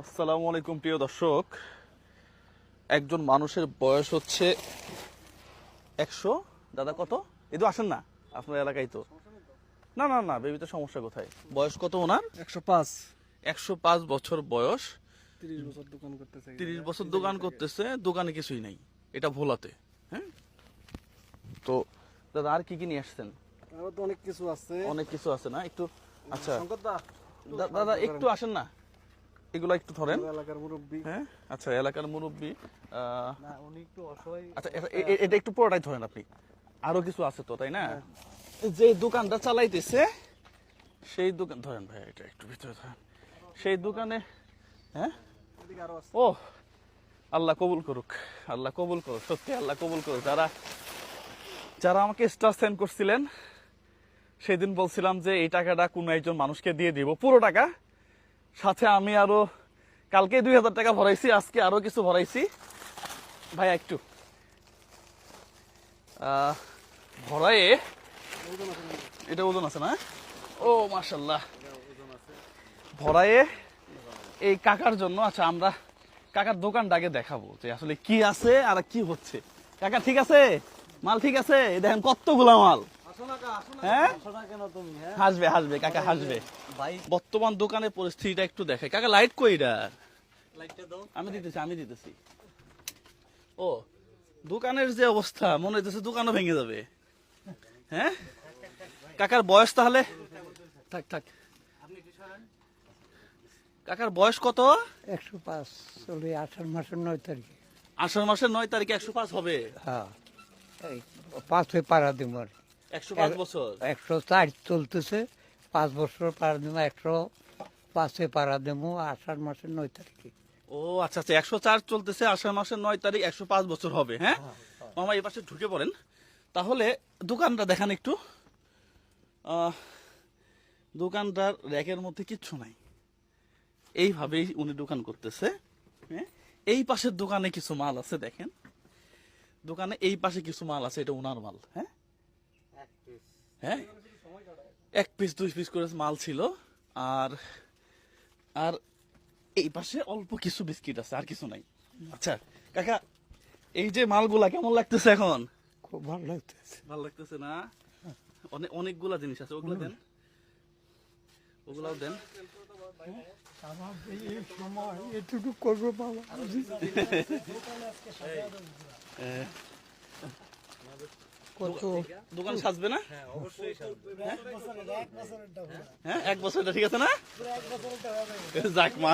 আসসালামু আলাইকুম প্রিয় দর্শক। একজন মানুষের বয়স হচ্ছে 100। দাদা কত? এই তো আসেন না, আপনার এলাকায় তো। না না না, বেবিতে সমস্যা কোথায়? বয়স কত ওনার? 105। 105 বছর বয়স। 30 বছর দোকান করতেছে। 30 বছর দোকান করতেছে, দোকানে কিছুই নাই, এটা ভোলাতে। হ্যাঁ, তো দাদা আর কি কি নিয়ে আসছেন? আরো তো অনেক কিছু আছে। অনেক কিছু আছে না? একটু আচ্ছা শঙ্কর দা, দাদা একটু আসেন না, এগুলো একটু ধরেন। এলাকার মুরব্বি। হ্যাঁ আচ্ছা, এলাকার মুরব্বী। না, উনি একটু অসহায়। আচ্ছা এটা একটু পুরোটাই ধরেন আপনি। আরো কিছু আছে তো, তাই না? যে দোকানটা চালাইতেছে সেই দোকান ধরেন ভাই, এটা একটু ভিতরে ধরেন। সেই দোকানে হ্যাঁ, এদিকে আরো আছে। ও আল্লাহ কবুল করুক, আল্লাহ কবুল করুক, সত্যি আল্লাহ কবুল করুক। যারা যারা আমাকে স্টার সেন্ড করছিলেন, সেদিন বলছিলাম যে এই টাকাটা কোনো একজন মানুষকে দিয়ে দিব, পুরো টাকা। সাথে আমি আরো কালকে 2000 টাকা ভরাইছি, আজকে আরো কিছু ভরাইছি। ভাই একটু ভরায়ে, এটা ওজন আছে না? ও মাশাআল্লাহ, ভরায়ে এই কাকার জন্য। আচ্ছা, আমরা কাকার দোকানটা আগে দেখাবো যে আসলে কি আছে আর কি হচ্ছে। কাকা ঠিক আছে? মাল ঠিক আছে? এই দেখেন কতগুলা মাল। হ্যাঁ, হাসবে হাসবে কাকা, হাসবে ভাই। বর্তমান দোকানের পরিস্থিতিটা একটু দেখে। কাকা লাইট কইরা, আমি দিতেছি। ও দোকানের যে অবস্থা, মনে হইতেছে দোকানও ভেঙে যাবে। হ্যাঁ, কাকার বয়স তাহলে থাক থাক। কাকার বয়স কত? 105 চলে 18 মাসের 9 তারিখে। 18 মাসের 9 তারিখে 105 হবে। হ্যাঁ, এই 5 হয়ে পাড়া দিব আর 105 বছর। 104 চলতেছে, 5 বছর পাড়া দিব, 105 হয়ে পাড়া দেবো 18 মাসের 9 তারিখে। ও আচ্ছা আচ্ছা, 104 চলতেছে, 18 মাসের 9 তারিখ 105 বছর হবে। হ্যাঁ মামা, এই পাশে ঢুকে পড়েন। তাহলে দোকানটা দেখান একটু। দোকানটার র্যাকের মধ্যে কিচ্ছু নাই, এইভাবেই উনি দোকান করতেছে। হ্যাঁ, এই পাশের দোকানে কিছু মাল আছে, দেখেন দোকানে এই পাশে কিছু মাল আছে, এটা উনার মাল। হ্যাঁ হ্যাঁ, 1 পিস 2 পিস করে মাল ছিল। আর আর এই পাশে অল্প কিছু বিস্কিট আছে, আর কিছু নাই। আচ্ছা কাকা, এই যে মালগুলা কেমন লাগতেছে এখন? খুব ভালো লাগতেছে। ভালো লাগতেছে না? অনেকগুলা জিনিস আছে, ওগুলো দেন, ওগুলাও দেন। আমার এই সময় এটুকু করবো বাবা। কত দোকান সাজবে না? হ্যাঁ 1 বছরটা ঠিক আছে না? যাক মা।